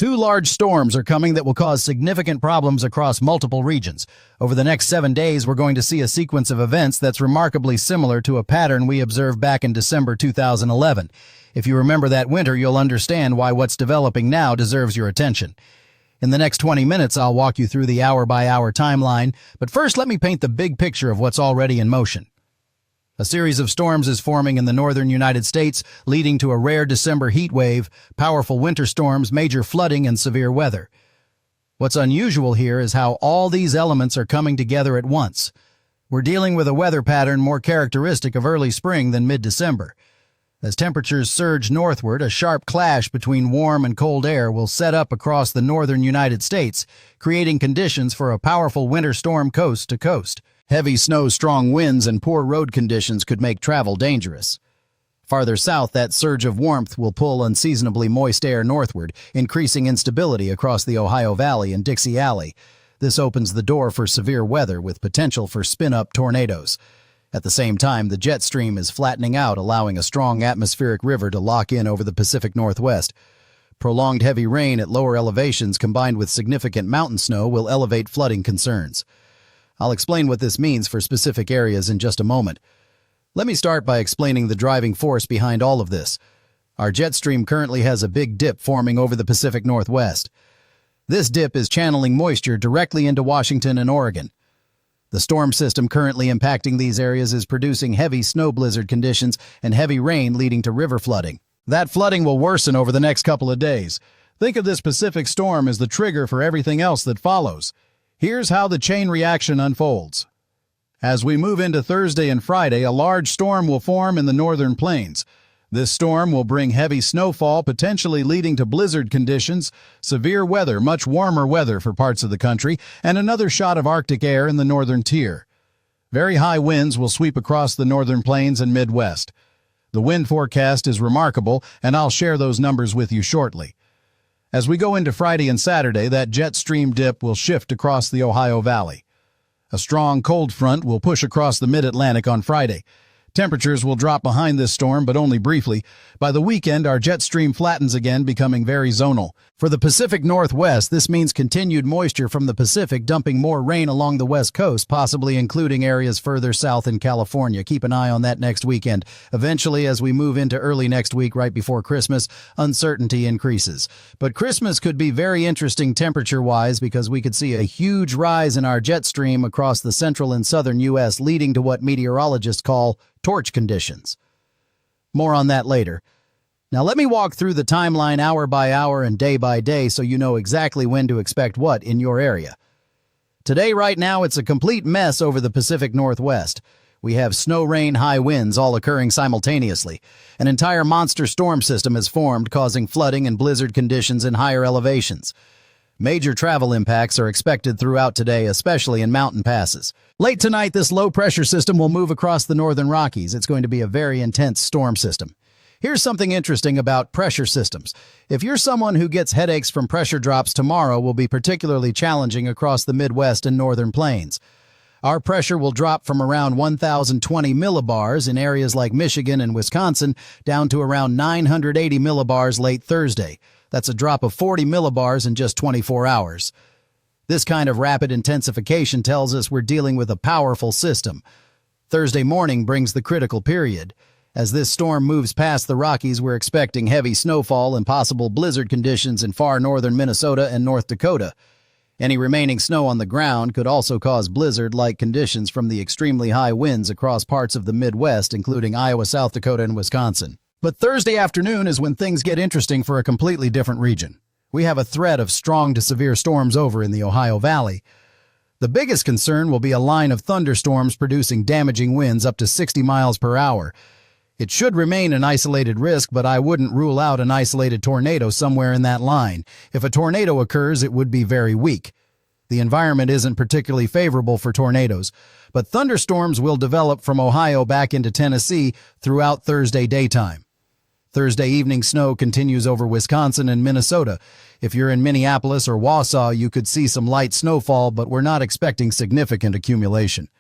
Two large storms are coming that will cause significant problems across multiple regions. Over the next 7 days, we're going to see a sequence of events that's remarkably similar to a pattern we observed back in December 2011. If you remember that winter, you'll understand why what's developing now deserves your attention. In the next 20 minutes, I'll walk you through the hour-by-hour timeline, but first let me paint the big picture of what's already in motion. A series of storms is forming in the northern United States, leading to a rare December heat wave, powerful winter storms, major flooding, and severe weather. What's unusual here is how all these elements are coming together at once. We're dealing with a weather pattern more characteristic of early spring than mid-December. As temperatures surge northward, a sharp clash between warm and cold air will set up across the northern United States, creating conditions for a powerful winter storm coast to coast. Heavy snow, strong winds, and poor road conditions could make travel dangerous. Farther south, that surge of warmth will pull unseasonably moist air northward, increasing instability across the Ohio Valley-Dixie Alley. This opens the door for severe weather with potential for spin-up tornadoes. At the same time, the jet stream is flattening out, allowing a strong atmospheric river to lock in over the Pacific Northwest. Prolonged heavy rain at lower elevations combined with significant mountain snow will elevate flooding concerns. I'll explain what this means for specific areas in just a moment. Let me start by explaining the driving force behind all of this. Our jet stream currently has a big dip forming over the Pacific Northwest. This dip is channeling moisture directly into Washington and Oregon. The storm system currently impacting these areas is producing heavy snow blizzard conditions and heavy rain leading to river flooding. That flooding will worsen over the next couple of days. Think of this Pacific storm as the trigger for everything else that follows. Here's how the chain reaction unfolds. As we move into Thursday and Friday, a large storm will form in the northern plains. This storm will bring heavy snowfall, potentially leading to blizzard conditions, severe weather, much warmer weather for parts of the country, and another shot of Arctic air in the northern tier. Very high winds will sweep across the northern plains and Midwest. The wind forecast is remarkable, and I'll share those numbers with you shortly. As we go into Friday and Saturday, that jet stream dip will shift across the Ohio Valley. A strong cold front will push across the mid-Atlantic on Friday. Temperatures will drop behind this storm, but only briefly. By the weekend, our jet stream flattens again, becoming very zonal. For the Pacific Northwest, this means continued moisture from the Pacific dumping more rain along the west coast, possibly including areas further south in California. Keep an eye on that next weekend. Eventually, as we move into early next week, right before Christmas, uncertainty increases. But Christmas could be very interesting temperature-wise because we could see a huge rise in our jet stream across the central and southern U.S., leading to what meteorologists call torch conditions. More on that later. Now let me walk through the timeline hour by hour and day by day so you know exactly when to expect what in your area. Today, right now, it's a complete mess over the Pacific Northwest. We have snow, rain, high winds all occurring simultaneously. An entire monster storm system has formed, causing flooding and blizzard conditions in higher elevations. Major travel impacts are expected throughout today, especially in mountain passes. Late tonight, this low-pressure system will move across the northern Rockies. It's going to be a very intense storm system. Here's something interesting about pressure systems. If you're someone who gets headaches from pressure drops, tomorrow will be particularly challenging across the Midwest and northern plains. Our pressure will drop from around 1,020 millibars in areas like Michigan and Wisconsin down to around 980 millibars late Thursday. That's a drop of 40 millibars in just 24 hours. This kind of rapid intensification tells us we're dealing with a powerful system. Thursday morning brings the critical period. As this storm moves past the Rockies, we're expecting heavy snowfall and possible blizzard conditions in far northern Minnesota and North Dakota. Any remaining snow on the ground could also cause blizzard-like conditions from the extremely high winds across parts of the Midwest, including Iowa, South Dakota, and Wisconsin. But Thursday afternoon is when things get interesting for a completely different region. We have a threat of strong to severe storms over in the Ohio Valley. The biggest concern will be a line of thunderstorms producing damaging winds up to 60 miles per hour. It should remain an isolated risk, but I wouldn't rule out an isolated tornado somewhere in that line. If a tornado occurs, it would be very weak. The environment isn't particularly favorable for tornadoes, but thunderstorms will develop from Ohio back into Tennessee throughout Thursday daytime. Thursday evening snow continues over Wisconsin and Minnesota. If you're in Minneapolis or Wausau, you could see some light snowfall, but we're not expecting significant accumulation.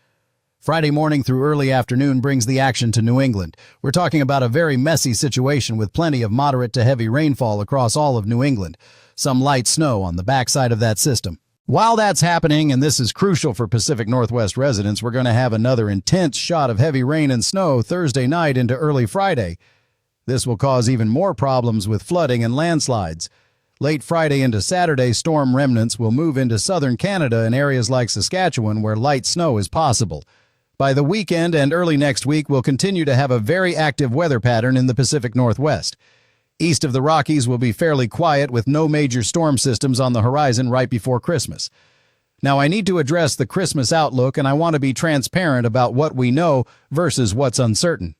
Friday morning through early afternoon brings the action to New England. We're talking about a very messy situation with plenty of moderate to heavy rainfall across all of New England. some light snow on the backside of that system. While that's happening, and this is crucial for Pacific Northwest residents, we're going to have another intense shot of heavy rain and snow Thursday night into early Friday. This will cause even more problems with flooding and landslides. Late Friday into Saturday, storm remnants will move into southern Canada in areas like Saskatchewan where light snow is possible. By the weekend and early next week, we'll continue to have a very active weather pattern in the Pacific Northwest. East of the Rockies will be fairly quiet with no major storm systems on the horizon right before Christmas. Now, I need to address the Christmas outlook, and I want to be transparent about what we know versus what's uncertain.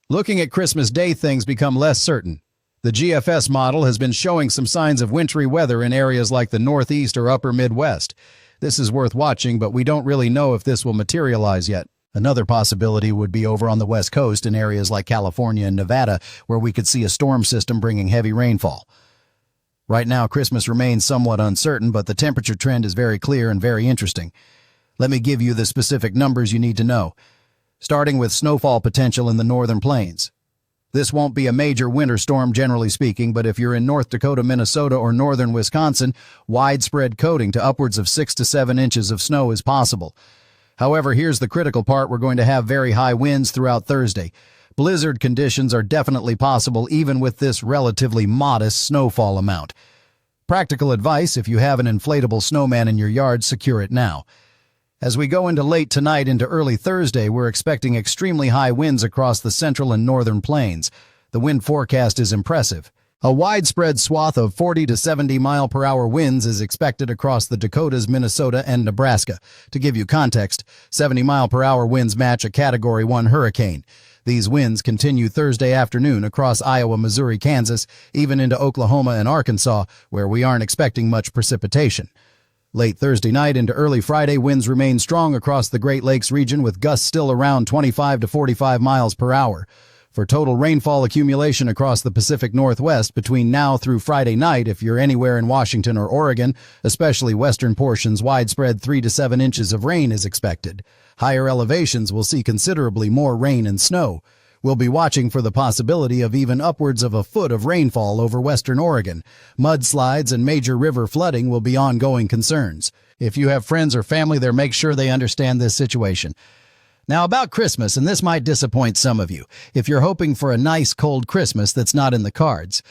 Looking at Christmas Day, things become less certain. The GFS model has been showing some signs of wintry weather in areas like the Northeast or Upper Midwest. This is worth watching, but we don't really know if this will materialize yet. Another possibility would be over on the West Coast in areas like California and Nevada, where we could see a storm system bringing heavy rainfall. Right now, Christmas remains somewhat uncertain, but the temperature trend is very clear and very interesting. Let me give you the specific numbers you need to know. Starting with snowfall potential in the northern plains. This won't be a major winter storm, generally speaking, but if you're in North Dakota, Minnesota, or northern Wisconsin, widespread coating to upwards of 6 to 7 inches of snow is possible. However, here's the critical part. We're going to have very high winds throughout Thursday. Blizzard conditions are definitely possible even with this relatively modest snowfall amount. Practical advice: if you have an inflatable snowman in your yard, secure it now. As we go into late tonight into early Thursday, we're expecting extremely high winds across the central and northern plains. The wind forecast is impressive. A widespread swath of 40 to 70 mile-per-hour winds is expected across the Dakotas, Minnesota, and Nebraska. To give you context, 70 mile-per-hour winds match a Category 1 hurricane. These winds continue Thursday afternoon across Iowa, Missouri, Kansas, even into Oklahoma and Arkansas, where we aren't expecting much precipitation. Late Thursday night into early Friday, winds remain strong across the Great Lakes region with gusts still around 25 to 45 miles per hour. For total rainfall accumulation across the Pacific Northwest between now through Friday night, if you're anywhere in Washington or Oregon, especially western portions, widespread 3 to 7 inches of rain is expected. Higher elevations will see considerably more rain and snow. We'll be watching for the possibility of even upwards of a foot of rainfall over western Oregon. Mudslides and major river flooding will be ongoing concerns. If you have friends or family there, make sure they understand this situation. Now about Christmas, and this might disappoint some of you, if you're hoping for a nice cold Christmas that's not in the cards.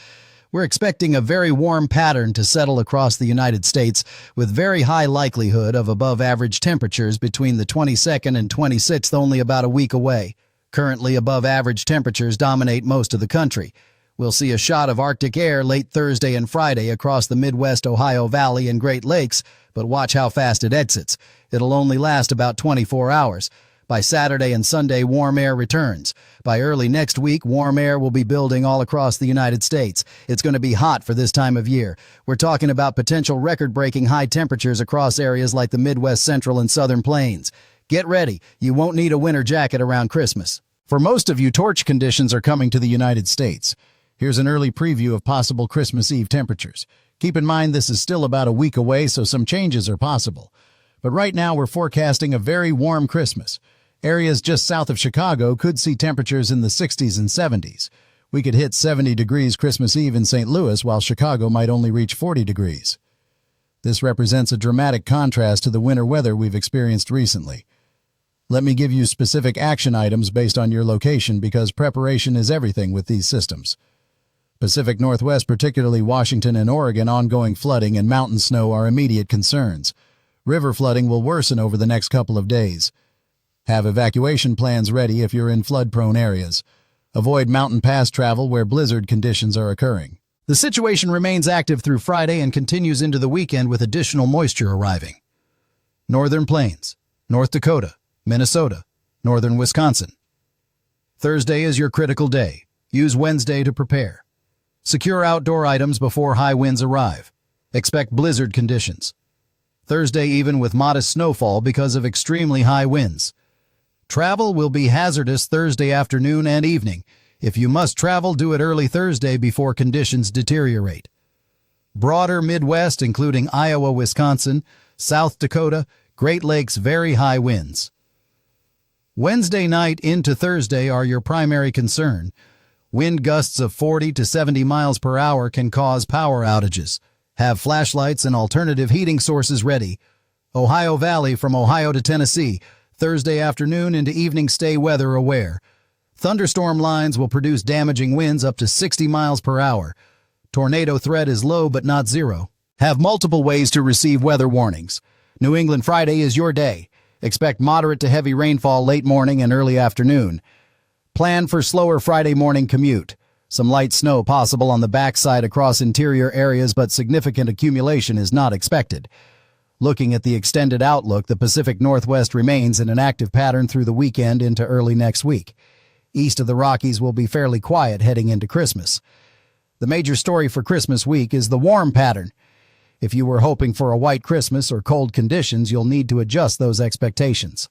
We're expecting a very warm pattern to settle across the United States with very high likelihood of above average temperatures between the 22nd and 26th, only about a week away. Currently above average temperatures dominate most of the country. We'll see a shot of Arctic air late Thursday and Friday across the Midwest Ohio Valley and Great Lakes, but watch how fast it exits. It'll only last about 24 hours. By Saturday and Sunday, warm air returns. By early next week, warm air will be building all across the United States. It's going to be hot for this time of year. We're talking about potential record-breaking high temperatures across areas like the Midwest, Central, and Southern Plains. Get ready. You won't need a winter jacket around Christmas. For most of you, torch conditions are coming to the United States. Here's an early preview of possible Christmas Eve temperatures. Keep in mind this is still about a week away, so some changes are possible. But right now we're forecasting a very warm Christmas. Areas just south of Chicago could see temperatures in the 60s and 70s. We could hit 70 degrees Christmas Eve in St. Louis, while Chicago might only reach 40 degrees. This represents a dramatic contrast to the winter weather we've experienced recently. Let me give you specific action items based on your location, because preparation is everything with these systems. Pacific Northwest, particularly Washington and Oregon, ongoing flooding and mountain snow are immediate concerns. River flooding will worsen over the next couple of days. Have evacuation plans ready if you're in flood-prone areas. Avoid mountain pass travel where blizzard conditions are occurring. The situation remains active through Friday and continues into the weekend with additional moisture arriving. Northern Plains, North Dakota, Minnesota, northern Wisconsin. Thursday is your critical day. Use Wednesday to prepare. Secure outdoor items before high winds arrive. Expect blizzard conditions. Thursday even with modest snowfall because of extremely high winds. Travel will be hazardous Thursday afternoon and evening. If you must travel, do it early Thursday before conditions deteriorate. Broader Midwest, including Iowa, Wisconsin, South Dakota, Great Lakes, very high winds. Wednesday night into Thursday are your primary concern. Wind gusts of 40 to 70 miles per hour can cause power outages. Have flashlights and alternative heating sources ready. Ohio Valley from Ohio to Tennessee. Thursday afternoon into evening, stay weather aware. Thunderstorm lines will produce damaging winds up to 60 miles per hour. Tornado threat is low but not zero. Have multiple ways to receive weather warnings. New England Friday is your day. Expect moderate to heavy rainfall late morning and early afternoon. Plan for slower Friday morning commute. Some light snow possible on the backside across interior areas, but significant accumulation is not expected. Looking at the extended outlook, the Pacific Northwest remains in an active pattern through the weekend into early next week. East of the Rockies will be fairly quiet heading into Christmas. The major story for Christmas week is the warm pattern. If you were hoping for a white Christmas or cold conditions, you'll need to adjust those expectations.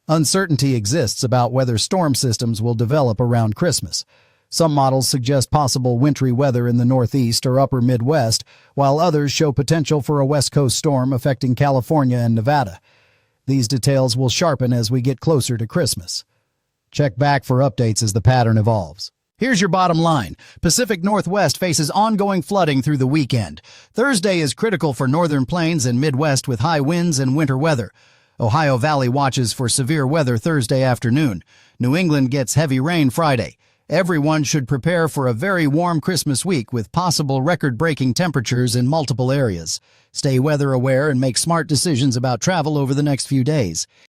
Uncertainty exists about whether storm systems will develop around Christmas. Some models suggest possible wintry weather in the Northeast or upper Midwest, while others show potential for a West Coast storm affecting California and Nevada. These details will sharpen as we get closer to Christmas. Check back for updates as the pattern evolves. Here's your bottom line. Pacific Northwest faces ongoing flooding through the weekend. Thursday is critical for northern plains and Midwest with high winds and winter weather. Ohio Valley watches for severe weather Thursday afternoon. New England gets heavy rain Friday. Everyone should prepare for a very warm Christmas week with possible record-breaking temperatures in multiple areas. Stay weather aware and make smart decisions about travel over the next few days.